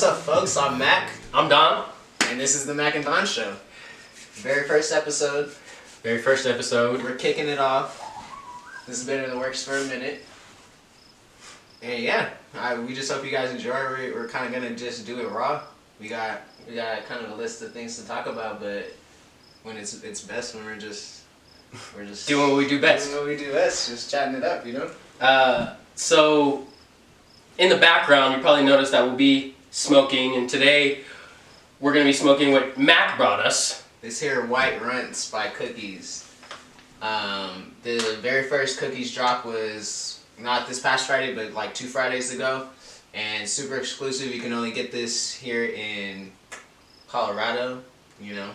What's up, folks? I'm Mac. I'm Don. And this is the Mac and Don Show. Very first episode. We're kicking it off. This has been in the works for a minute. And yeah, we just hope you guys enjoy. We're kind of going to just do it raw. We got kind of a list of things to talk about, but when it's best when we're just doing what we do best. Just chatting it up, you know? So, in the background, you probably noticed that we'll be smoking, and today we're going to be smoking what Mac brought us. This here White Runts by Cookies. The very first Cookies drop was not this past Friday, but like 2 Fridays ago, and super exclusive. You can only get this here in Colorado, you know.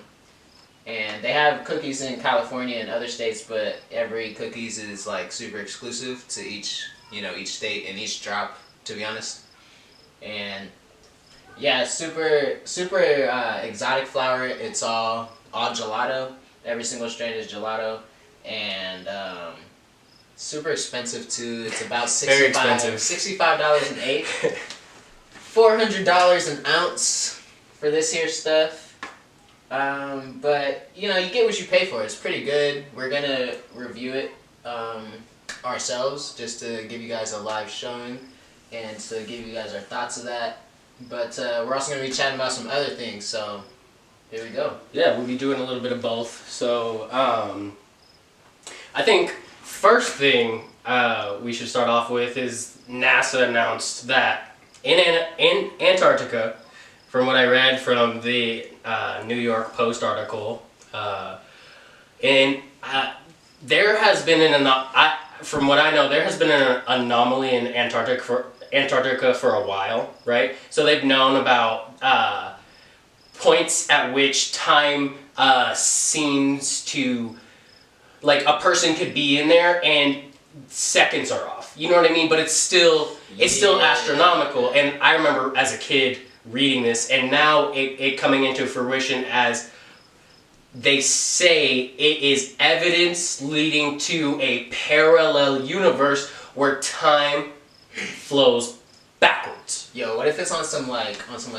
And they have Cookies in California and other states, but every Cookies is like super exclusive to each state and each drop, to be honest. And yeah, super exotic flower. It's all gelato. Every single strain is gelato, and super expensive too. It's about $65 an eighth, $400 an ounce for this here stuff. But you know, you get what you pay for. It's pretty good. We're gonna review it ourselves just to give you guys a live showing and to give you guys our thoughts of that. But we're also gonna be chatting about some other things. So here we go. Yeah, we'll be doing a little bit of both. So I think first thing we should start off with is NASA announced that in Antarctica, from what I read from the New York Post article, there has been from what I know, there has been an anomaly in Antarctica for a while, right? So they've known about points at which time seems to, like, a person could be in there and seconds are off. You know what I mean? But it's still astronomical. And I remember as a kid reading this, and now it coming into fruition as they say it is evidence leading to a parallel universe where time flows backwards. Yo, what if it's on some like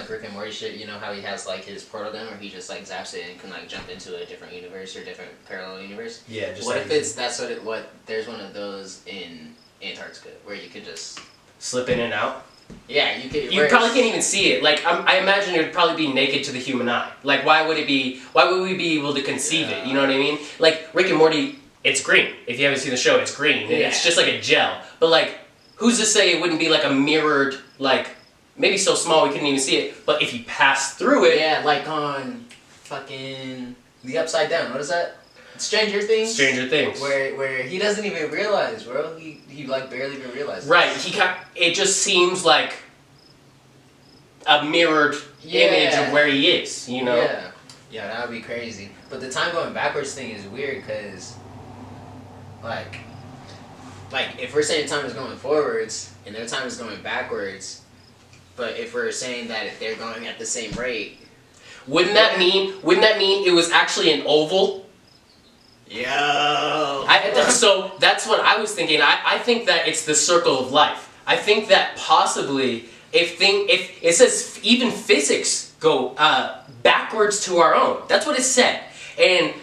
Rick and Morty shit? You know how he has like his portal gun where he just like zaps it and can like jump into a different universe or different parallel universe? Yeah. Just what if it's there's one of those in Antarctica where you could just slip in and out? Yeah, you could. You probably can't even see it. Like I imagine it would probably be naked to the human eye. Like why would we be able to conceive it? You know what I mean? Like Rick and Morty, it's green. If you haven't seen the show, it's green. And it's just like a gel. But like, who's to say it wouldn't be like a mirrored, like maybe so small we couldn't even see it. But if you pass through it, yeah, like on fucking The Upside Down. What is that? Stranger Things. Where he doesn't even realize, bro. He like barely even realizes. Right. It just seems like a mirrored image of where he is. You know. Yeah, that would be crazy. But the time going backwards thing is weird because, like if we're saying time is going forwards and their time is going backwards, but if we're saying that if they're going at the same rate, wouldn't that mean it was actually an oval? Yo. So that's what I was thinking. I think that it's the circle of life. I think that possibly if it says even physics go backwards to our own. That's what it said. And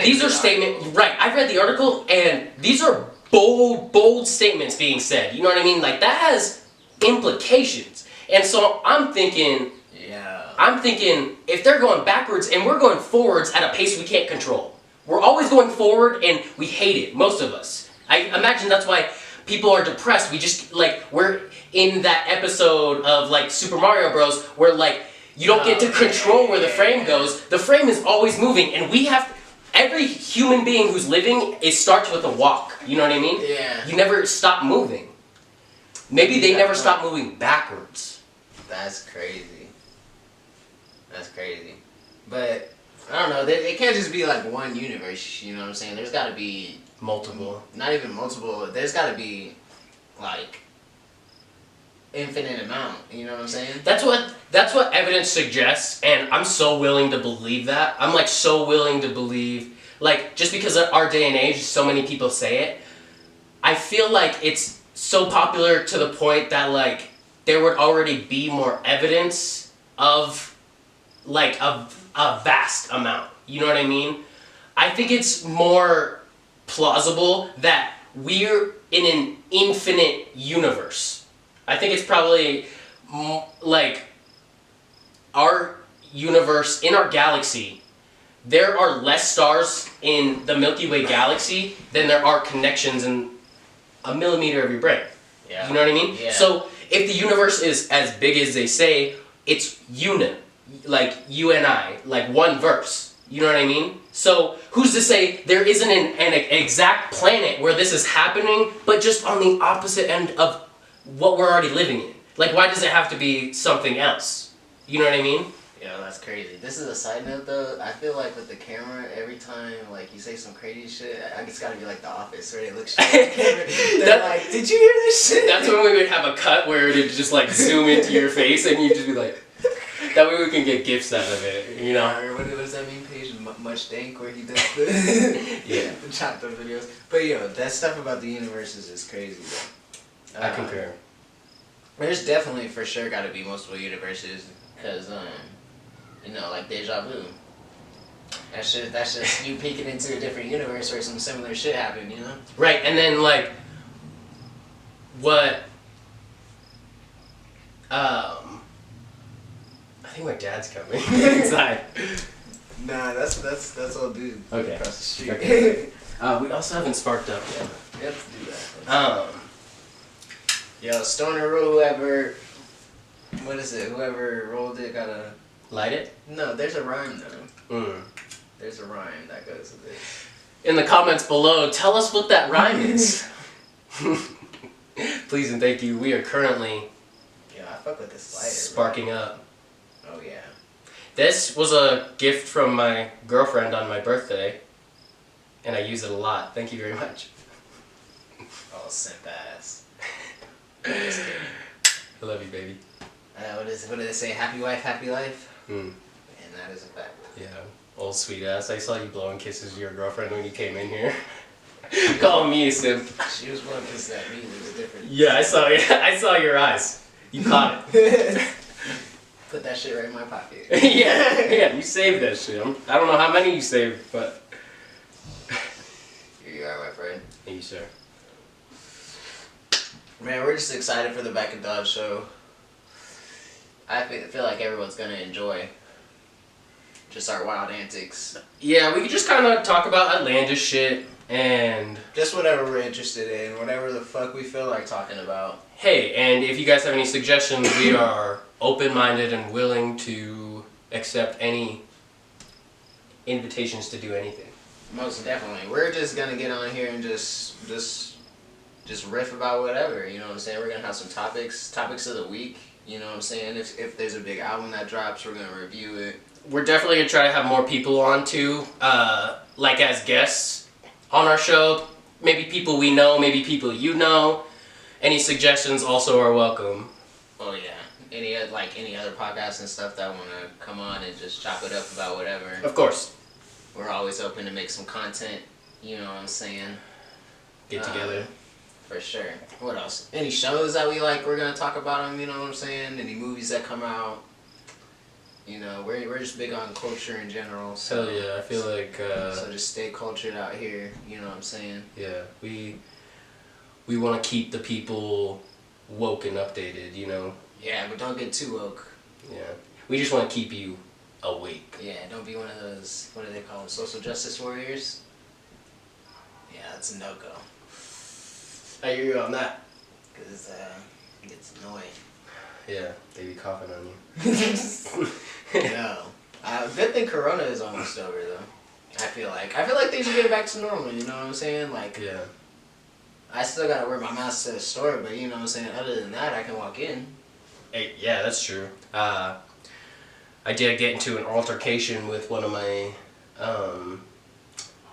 these are statements. Right. I read the article, and these are bold statements being said. You know what I mean? Like that has implications. And so I'm thinking if they're going backwards and we're going forwards at a pace we can't control. We're always going forward and we hate it, most of us. I imagine that's why people are depressed. We just, like, we're in that episode of, like, Super Mario Bros. Where, like, you don't get to control where the frame goes. The frame is always moving, and every human being who's living, it starts with a walk. You know what I mean? Yeah. You never stop moving. Maybe they never stop moving backwards. That's crazy. But I don't know. It can't just be like one universe. You know what I'm saying? There's got to be multiple. Not even multiple. There's got to be like infinite amount. You know what I'm saying? That's what evidence suggests, and I'm so willing to believe that. I'm like so willing to believe, like, just because of our day and age, so many people say it. I feel like it's so popular to the point that, like, there would already be more evidence of like a vast amount. You know what I mean? I think it's more plausible that we're in an infinite universe. I think it's probably like our universe, in our galaxy, there are less stars in the Milky Way galaxy than there are connections in a millimeter of your brain. Yeah. You know what I mean? Yeah. So if the universe is as big as they say, it's like UNI, like one verse. You know what I mean? So who's to say there isn't an exact planet where this is happening, but just on the opposite end of what we're already living in? Like, why does it have to be something else? You know what I mean? Yeah, that's crazy. This is a side note though. I feel like with the camera, every time like you say some crazy shit, I just gotta be like The Office, where they look straight at the camera. They're like, "Did you hear this shit?" That's when we would have a cut where it would just like zoom into your face, and you'd just be like, that way we can get gifs out of it, you know? Or what does that mean? Page Much Dank, where he does the the chopped up videos. But yo, that stuff about the universes is crazy though. I concur. There's definitely for sure got to be multiple universes, because you know, like deja vu. That's just you peeking into a different universe where some similar shit happened, you know? Right, and then like what I think my dad's coming inside. Nah, that's all dude. Okay. Across the street. Okay. We also haven't sparked up yet. We have to do that. Yo, Stoner Rule, whoever rolled it got a... Light it? No, there's a rhyme though. Mm. There's a rhyme that goes with this. In the comments below, tell us what that rhyme is. Please and thank you. We are currently Yeah, I fuck with this lighter. sparking up. Oh yeah. This was a gift from my girlfriend on my birthday, and I use it a lot. Thank you very much. Oh, simp ass. I love you, baby. What do they say? Happy wife, happy life? Mm. And that is a fact. Yeah, old sweet ass. I saw you blowing kisses to your girlfriend when you came in here. Call me a simp. She was blowing kisses at me. It was different. Yeah, I saw your eyes. You caught it. Put that shit right in my pocket. yeah, you saved that shit. I don't know how many you saved, but... Here you are, my friend. Thank you, sir. Man, we're just excited for the Back and Dodge show. I feel like everyone's gonna enjoy just our wild antics. Yeah, we could just kind of talk about outlandish shit and... Just whatever we're interested in, whatever the fuck we feel like talking about. Hey, and if you guys have any suggestions, we are open-minded and willing to accept any invitations to do anything. Most definitely. We're just gonna get on here and just riff about whatever, you know what I'm saying? We're gonna have some topics of the week, you know what I'm saying? If there's a big album that drops, we're gonna review it. We're definitely gonna try to have more people on too, like as guests on our show. Maybe people we know, maybe people you know. Any suggestions also are welcome. Oh yeah. Any other podcasts and stuff that wanna come on and just chop it up about whatever. Of course. We're always open to make some content, you know what I'm saying? Get together. For sure. What else? Any shows that we like, we're gonna talk about them, you know what I'm saying? Any movies that come out. You know, we're just big on culture in general. So, Hell yeah, I feel like... so just stay cultured out here, you know what I'm saying? Yeah, we want to keep the people woke and updated, you know? Yeah, but don't get too woke. Yeah. We just want to keep you awake. Yeah, don't be one of those, what do they call them, social justice warriors? Yeah, that's a no-go. I hear you on that. Because it gets annoying. Yeah, they be coughing on you. No. Good thing Corona is almost over, though. I feel like things are getting back to normal, you know what I'm saying? Like, Yeah. I still gotta wear my mask to the store, but you know what I'm saying? Other than that, I can walk in. Hey, yeah, that's true. I did get into an altercation with one of my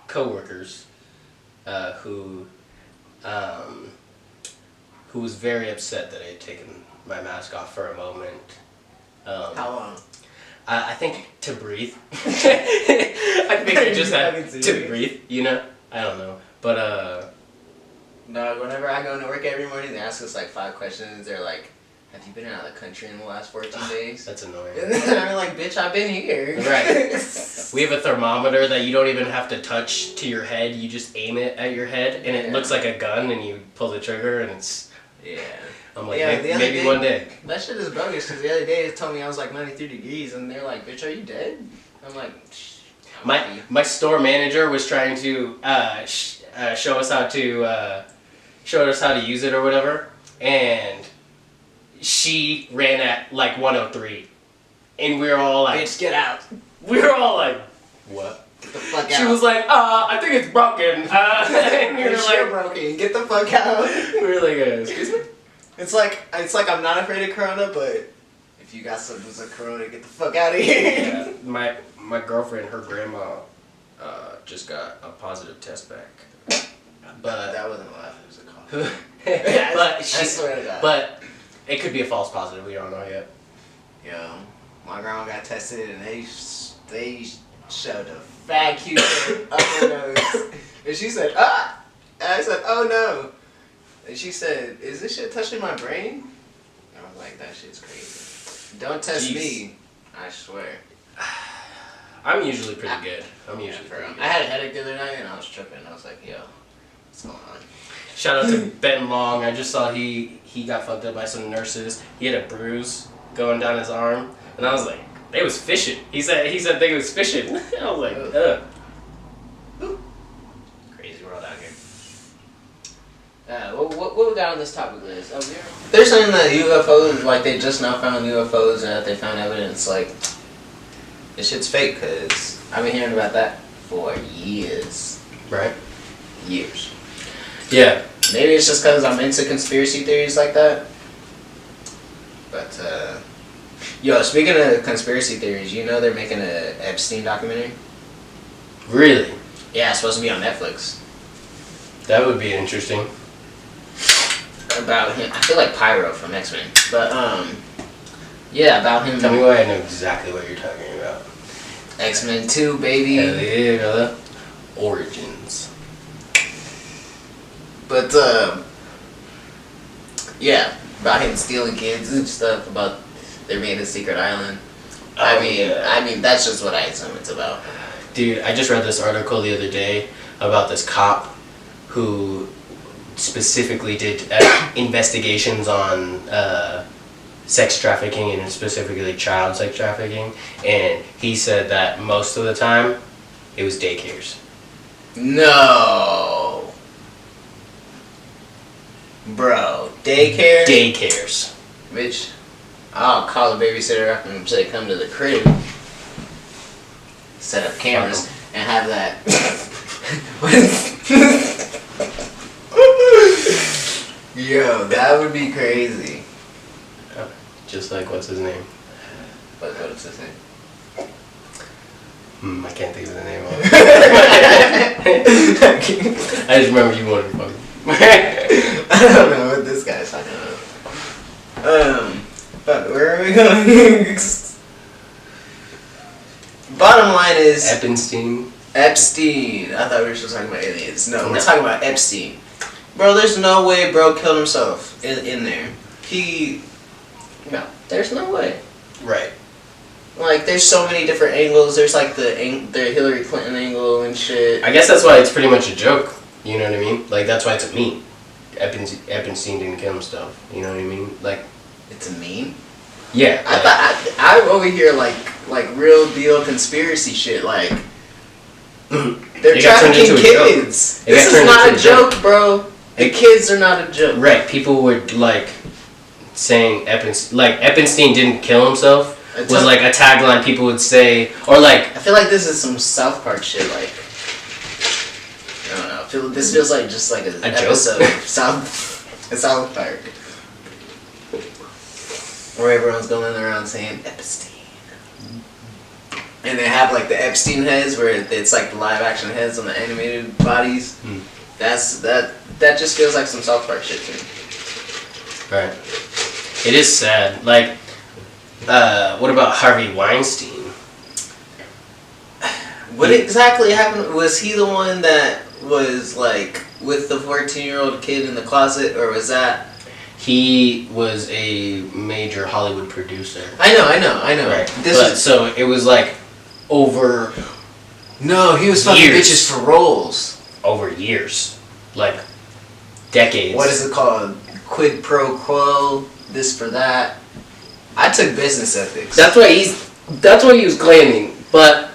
co-workers who was very upset that I had taken my mask off for a moment. How long? I think to breathe. I think I just had to breathe, you know? I don't know. But, No, whenever I go to work every morning, they ask us like 5 questions. They're like, have you been out of the country in the last 14 days? That's annoying. And then I'm like, bitch, I've been here. Right. We have a thermometer that you don't even have to touch to your head. You just aim it at your head, and it looks like a gun, and you pull the trigger, and it's... Yeah. I'm like, maybe one day. That shit is bogus, because the other day it told me I was like 93 degrees, and they're like, bitch, are you dead? I'm like, my store manager was trying to show us how to use it or whatever, and she ran at like 103, and we were all like, bitch, get out. We were all like, what? Get the fuck out. She was like, I think it's broken. And we were You're like, broken. Get the fuck out. we were like, excuse me? It's like I'm not afraid of Corona, but if you got something with Corona, get the fuck out of here. Yeah, my girlfriend, her grandma, just got a positive test back. But that wasn't a laugh. It was a cough. I I swear to God. But it could be a false positive. We don't know yet. Yo, my grandma got tested and they showed a fat Q-tip up her nose, and she said, ah, and I said, oh no. And she said, is this shit touching my brain? I was like, that shit's crazy. Don't test me. I swear. I'm usually pretty good. I'm usually pretty good. I had a headache the other night and I was tripping. I was like, yo, what's going on? Shout out to Ben Long. I just saw he got fucked up by some nurses. He had a bruise going down his arm, and I was like, they was fishing. He said they was fishing. I was like, ugh. Crazy world out here. What we got on this topic list? Oh, they're saying that UFOs, like they just now found UFOs and that they found evidence. Like, this shit's fake, because I've been hearing about that for years. Right? Years. Yeah. Maybe it's just because I'm into conspiracy theories like that. But, yo, speaking of conspiracy theories, you know they're making a Epstein documentary? Really? Yeah, it's supposed to be on Netflix. That would be interesting. About him. I feel like Pyro from X-Men. But, yeah, about him. Tell me why I know exactly what you're talking about. X-Men 2, baby. Hell yeah, brother. Origins. But, yeah, about him stealing kids and stuff, about there being a secret island. I mean, that's just what I assume it's about. Dude, I just read this article the other day about this cop who specifically did investigations on sex trafficking, and specifically child sex trafficking, and he said that most of the time it was daycares. No. Bro, daycare? Daycares. Bitch, I'll call a babysitter up and say come to the crib. Set up cameras and have that. Yo, that would be crazy. Just like, what's his name? What is his name? I can't think of the name of it. I just remember you wanted to fuck him. I don't know what this guy's talking about. Fuck, where are we going? Bottom line is Epstein. Epstein. I thought we were just talking about aliens. No, we're talking about Epstein. Bro, there's no way bro killed himself in there. No, there's no way. Right. Like, there's so many different angles. There's like the Hillary Clinton angle and shit. I guess that's why it's pretty much a joke. You know what I mean? Like, that's why it's a meme. Epstein didn't kill himself. You know what I mean? Like, it's a meme? Yeah. I thought I'm over here like real deal conspiracy shit. Like, they're trafficking kids. This is not a joke, bro. The kids are not a joke. Right. People were like saying Epstein didn't kill himself was like a tagline people would say, or like. I feel like this is some South Park shit. Like, I don't know. This feels like just like an episode of South Park, where everyone's going around saying Epstein, and they have like the Epstein heads, where it's like the live action heads on the animated bodies. That just feels like some South Park shit to me. Right. It is sad. Like, what about Harvey Weinstein? What exactly happened? Was he the one that was like with the 14-year-old kid in the closet, or was that? he was a major Hollywood producer. I know. Right. This So it was like over no, he was fucking years. bitches for roles. Over years, like decades. What is it called? Quid pro quo. This for that. I took business ethics. That's what he was claiming. But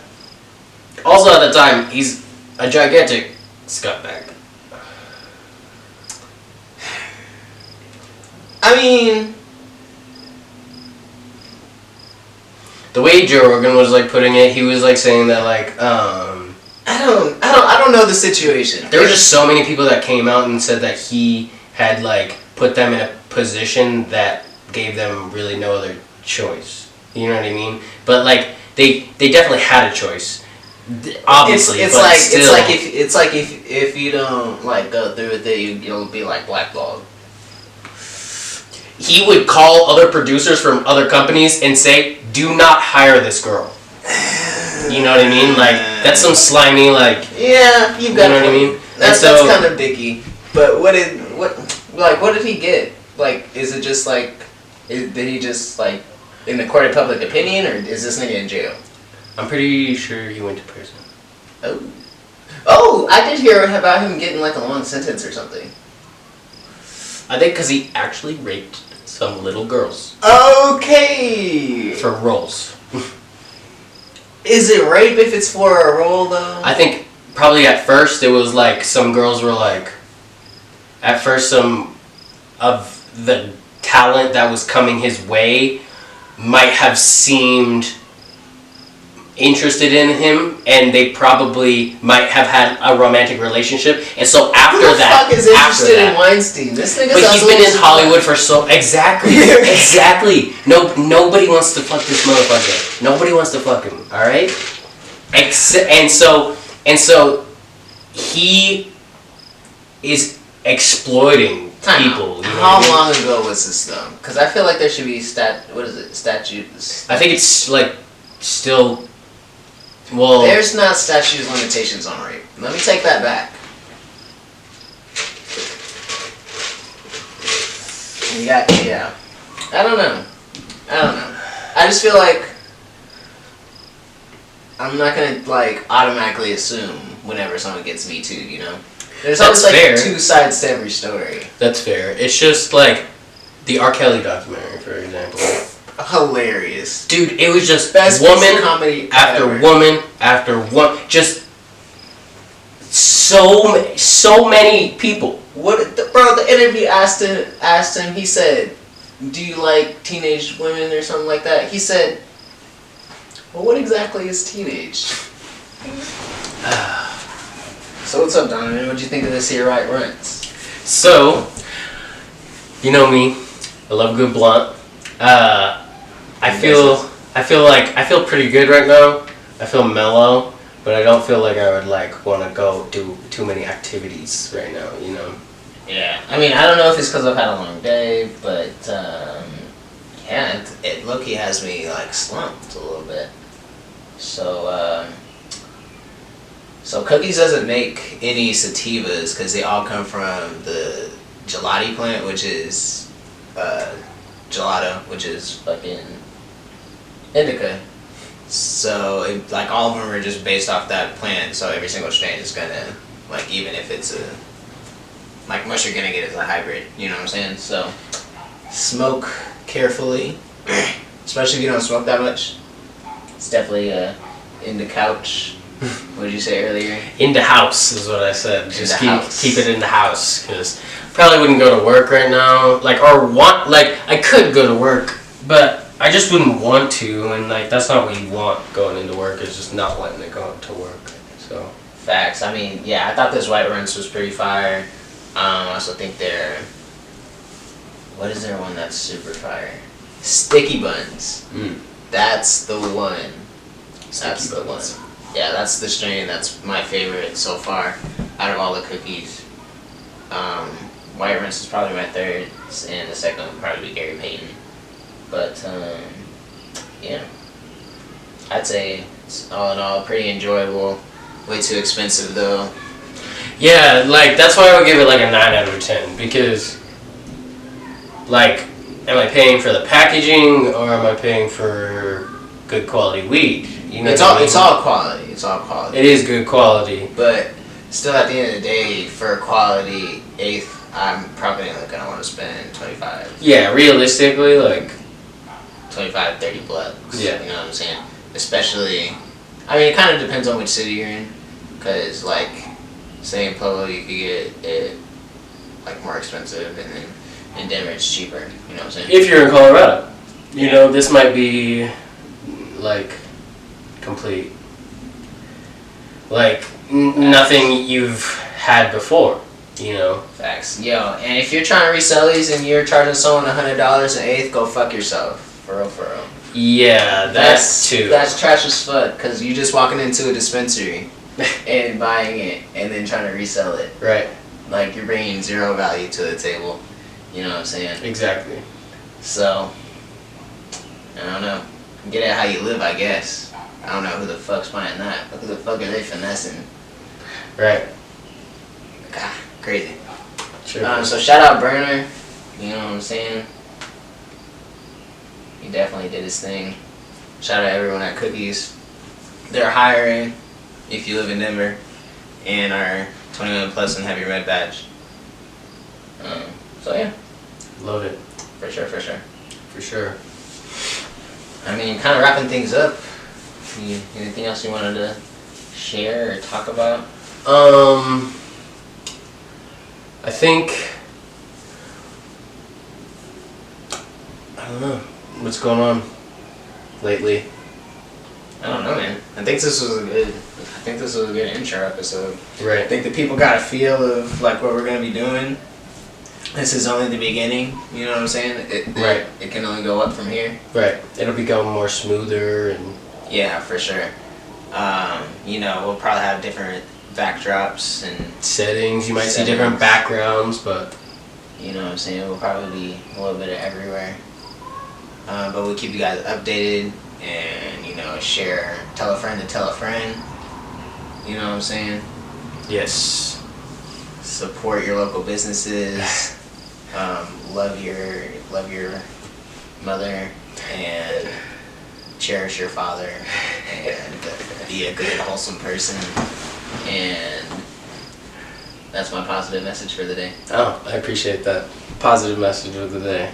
also at the time, he's a gigantic scumbag. I mean, the way Joe Rogan was like putting it, he was like saying that like I don't know the situation. there were just so many people that came out and said that he had like put them in a position that gave them really no other choice. You know what I mean? But like they definitely had a choice. Obviously, it's but like still, it's like if you don't like go through with it, you'll be like blackballed. he would call other producers from other companies and say, "Do not hire this girl." You know what I mean? Like that's some slimy like. Yeah, you got. You know what I mean? That's kind of dicky. But what did he get? Like, is it just like, did he just like in the court of public opinion, or is this nigga in jail? I'm pretty sure he went to prison. Oh, I did hear about him getting like a long sentence or something. I think because he actually raped some little girls Okay. for roles. Is it rape if it's for a role though? I think probably at first it was like some girls were like, at first some of the talent that was coming his way might have seemed interested in him, and they probably might have had a romantic relationship, and so after Who the that, fuck is interested in Weinstein? This nigga. but he's been in Hollywood for so exactly. Nobody wants to fuck this motherfucker. Nobody wants to fuck him. All right, and so he is exploiting people. You know How what I mean? long ago was this though? Because I feel like there should be statutes. I think it's like still. Well, There's not statute of limitations on rape. Let me take that back. Yeah. I don't know. I just feel like I'm not gonna like automatically assume whenever someone gets Me Too, you know? There's always like fair. two sides to every story. That's fair. It's just like the R. Kelly documentary, for example. Hilarious. Dude, it was just Best woman piece of comedy after ever. woman after one. Just so many people. The interview asked him, he said, "Do you like teenage women or something like that?" He said, "Well, what exactly is teenage?" So what's up, Donovan? What'd you think of this here Right Runs? So, you know me, I love a good blunt. I feel pretty good right now. I feel mellow, but I don't feel like I would like want to go do too many activities right now. You know. Yeah, I mean, I don't know if it's because I've had a long day, but yeah, it low-key has me like slumped a little bit. So Cookies doesn't make any sativas because they all come from the gelati plant, which is gelato, which is fucking indica. So like all of them are just based off that plant. So every single strain is gonna like, even if it's a like most you're gonna get is a hybrid. You know what I'm saying? So smoke carefully, especially if you don't smoke that much. It's definitely in the couch. What did you say earlier? In the house is what I said. Just house. keep it in the house, because probably wouldn't go to work right now. I could go to work, but I just wouldn't want to, and like that's not what you want going into work. Is just not letting it go to work. So Facts. I mean, yeah, I thought this White Runs was pretty fire. I also think what is their one that's super fire? Sticky Buns. That's the one. That's the one. Yeah, that's the strain that's my favorite so far out of all the cookies. White Rinse is probably my third, and the second would probably be Gary Payton. But, yeah. I'd say, it's all in all, pretty enjoyable. Way too expensive, though. yeah, like that's why I would give it like a 9 out of 10, because Like, am I paying for the packaging or am I paying for good quality weed? You know, It's all quality. It's all quality. It is good quality. But still, at the end of the day, for a quality eighth, I'm probably only gonna want to spend 25. Yeah, realistically, like 25, 30 bucks. Yeah. You know what I'm saying? Especially, I mean, it kind of depends on which city you're in. Because, like, say in Pueblo, you could get it, like, more expensive, and then in Denver, it's cheaper. You know what I'm saying? if you're in Colorado, you know, this might be like complete, like nothing you've had before. You know. Facts. Yo, and if you're trying to resell these and you're charging someone $100 an eighth, go fuck yourself. For real, for real. Yeah, that's too. That's trash as fuck, because you just walking into a dispensary and buying it and then trying to resell it. Right. Like, you're bringing zero value to the table. You know what I'm saying? Exactly. So, I don't know. Get it how you live, I guess. I don't know who the fuck's buying that, but who the fuck are they finessing? Right. God, crazy. Sure. So shout out Burner. You know what I'm saying? He definitely did his thing. Shout out everyone at Cookies. They're hiring if you live in Denver and are 21 plus and have your med badge. So yeah. Love it. For sure, for sure. For sure. I mean, kind of wrapping things up. Anything else you wanted to share or talk about? I think. I don't know what's going on lately. I don't know, man. I think this was a good intro episode. I Right. think the people got a feel of like what we're gonna be doing. This is only the beginning. You know what I'm saying? Right. It can only go up from here. Right. It'll become more smoother and. Yeah, for sure. You know, we'll probably have different backdrops and Settings. You might see different backgrounds, but. you know what I'm saying. We'll probably be a little bit of everywhere. But we'll keep you guys updated and, you know, share, tell a friend to tell a friend. You know what I'm saying? Yes. Support your local businesses. Love your mother and cherish your father and be a good, wholesome person. And that's my positive message for the day. Oh, I appreciate that. Positive message of the day.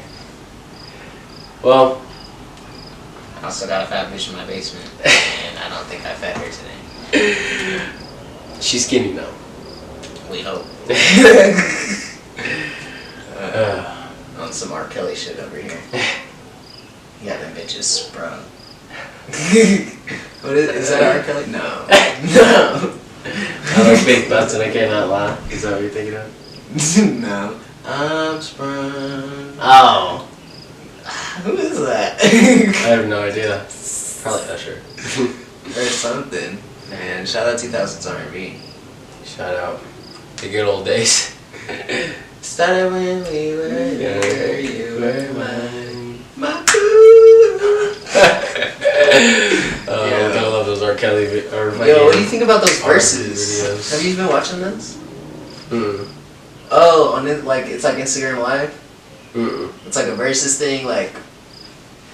Well. I also got a fat bitch in my basement, and I don't think I fed her today. She's skinny now. We hope. On some R. Kelly shit over here. Yeah, them bitches sprung. What is that R. Kelly? No. No. I like big butts and I cannot lie. Is that what you're thinking of? No. I'm sprung. Oh. Who is that? I have no idea. Probably Usher. Or something. Man, shout out 2000s R&B. Shout out. The good old days. Started when we were younger, you were mine. My boo! Oh, I gotta love those R. Kelly or Yo, what do you think about those R&B verses? videos. Have you been watching those? Mm. Oh, on it, like it's like Instagram Live. Mm. It's like a versus thing. Like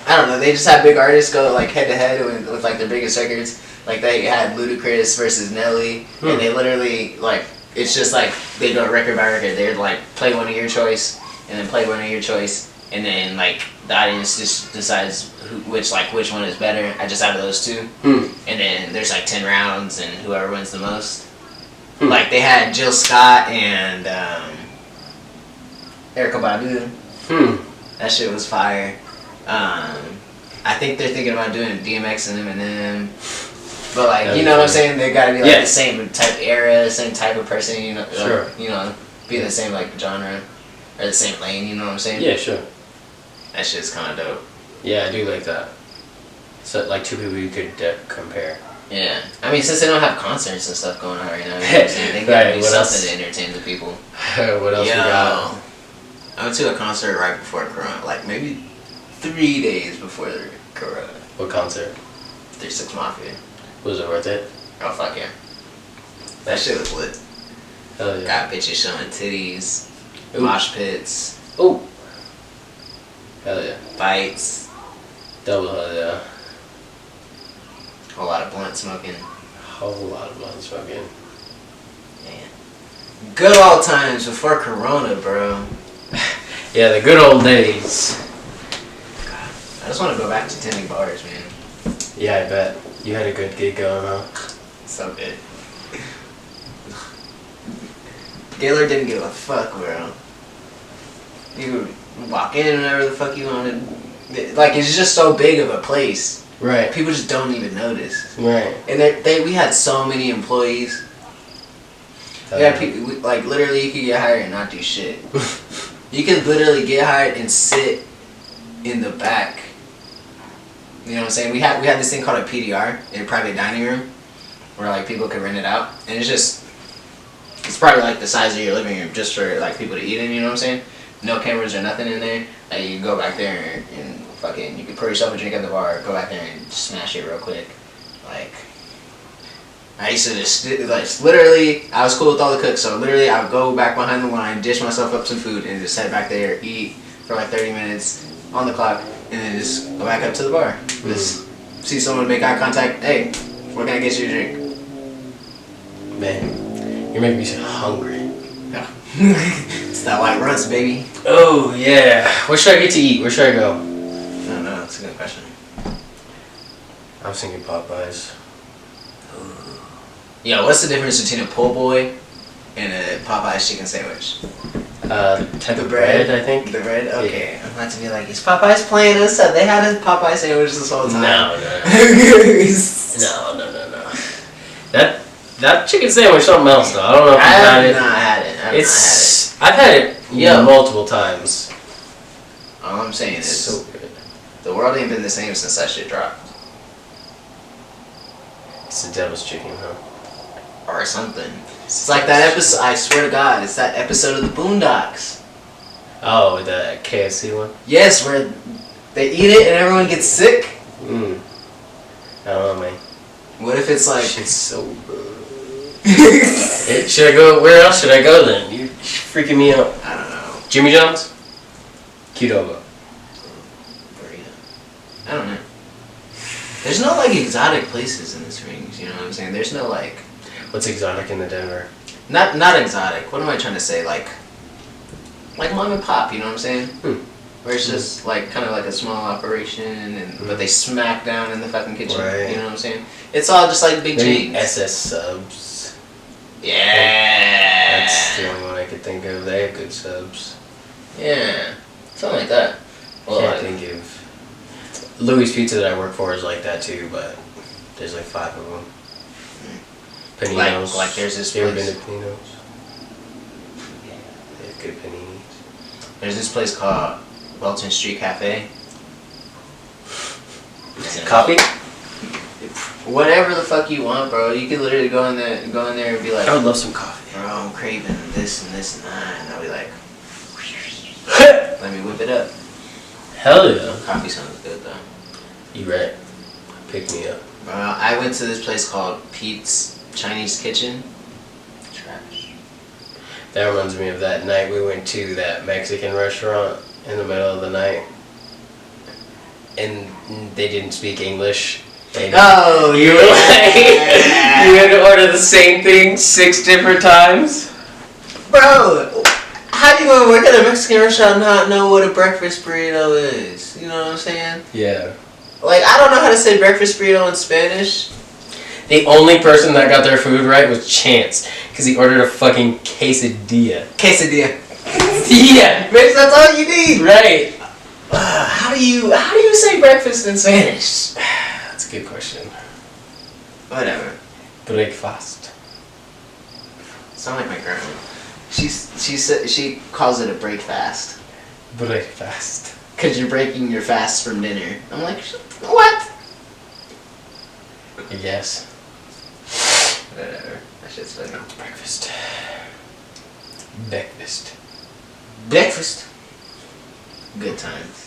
I don't know. They just have big artists go like head to head with like their biggest records. Like they had Ludacris versus Nelly, and they literally like it's just like they go record by record. They're like play one of your choice, and then play one of your choice, and then like the audience just decides which one is better. I just out of those two, and then there's like 10 rounds, and whoever wins the most. Like they had Jill Scott and Erykah Badu. That shit was fire. I think they're thinking about doing DMX and Eminem. But like, you know what I'm saying? They gotta be like the same type of era, same type of person, you know. Sure. You know, be in the same like genre or the same lane. You know what I'm saying? Yeah, sure. That shit's kind of dope. Yeah, I do like that. So like two people you could compare. Yeah, I mean, since they don't have concerts and stuff going on right now, you know what I'm saying? They gotta do something to entertain the people. What else we got? I went to a concert right before Corona, like maybe 3 days before the Corona. What concert? 36 Mafia. Was it worth it? Oh fuck yeah. That shit was lit. Hell yeah. Got bitches showing titties, Ooh. mosh pits. Oh. fights, Double hell yeah. a lot of blunt smoking. Whole lot of blunt smoking. Man. Good old times before Corona, bro. Yeah, the good old days. God, I just want to go back to tending bars, man. Yeah, I bet. You had a good gig going, huh? So good. Gaylord didn't give a fuck, bro. You could walk in whenever the fuck you wanted. Like, it's just so big of a place. Right. People just don't even notice. Right. And we had so many employees. Yeah, people, like, literally, you could get hired and not do shit. You could literally get hired and sit in the back. You know what I'm saying? We had this thing called a PDR, a private dining room, where, like, people could rent it out. And it's probably, like, the size of your living room just for, like, people to eat in, you know what I'm saying? No cameras or nothing in there. Like, you can go back there and fucking, you can pour yourself a drink at the bar, go back there and smash it real quick. Like, I used to just, like, literally, I was cool with all the cooks, so literally I would go back behind the line, dish myself up some food, and just head back there, eat for like 30 minutes on the clock, and then just go back up to the bar. Just see someone make eye contact, hey, what can I get you a drink? Man, you're making me so hungry. Yeah. It's that white runs, baby. Oh, yeah. What should I get to eat? Where should I go? I don't know, that's a good question. I was thinking Popeyes. Yo, what's the difference between a po' boy and a Popeye's chicken sandwich? Type of bread, I think. The bread? Okay. Yeah. I'm about to be like, is Popeye's playing us up? They had a Popeye sandwich this whole time. No. That chicken sandwich something else though. I don't know if you've had it. Not had it. I've had it multiple times. All I'm saying is, so good. The world ain't been the same since that shit dropped. It's the devil's chicken, huh? Or something. It's like that episode, I swear to God, it's that episode of the Boondocks. Oh, the KFC one? Yes, where they eat it and everyone gets sick. I don't know, man. What if it's like... Shit's so good. Should I go? Where else should I go then? You're freaking me out. I don't know. Jimmy John's? Qdoba. Burrito. I don't know. There's no like exotic places in this rings, you know what I'm saying? There's no like... What's exotic in the Denver? Not exotic. What am I trying to say? Like mom and pop, you know what I'm saying? Where it's just like kind of like a small operation, but they smack down in the fucking kitchen. Right. You know what I'm saying? It's all just like big Maybe chains. SS subs. Yeah. That's the only one I could think of. They have good subs. Yeah. Something like that. Well, Can't think of. Louis Pizza that I work for is like that too, but there's like 5 of them. Paninos. Like there's this You ever place. been to Paninos? They have good paninis. There's this place called Welton Street Cafe. Coffee? Whatever the fuck you want, bro. You could literally go in there and be like, I would love some coffee. bro, I'm craving this and this and that, and I'll be like, let me whip it up. Hell yeah. Coffee sounds good though. You right. Pick me up. Bro, I went to this place called Pete's Chinese Kitchen. Trash. That reminds me of that night we went to that Mexican restaurant in the middle of the night. And they didn't speak English. Oh, you were like, you had to order the same thing 6 different times? Bro, how do you want to work at a Mexican restaurant and not know what a breakfast burrito is? You know what I'm saying? Yeah. Like, I don't know how to say breakfast burrito in Spanish. The only person that got their food right was Chance, because he ordered a fucking quesadilla. Quesadilla. Yeah! Bitch, that's all you need. Right. How do you say breakfast in Spanish? That's a good question. Whatever. Breakfast. Sound like my grandma. She calls it a break fast. Breakfast. Cause you're breaking your fast from dinner. I'm like, what? I guess. Whatever. That shit's funny. Breakfast. Breakfast. Breakfast. Good times.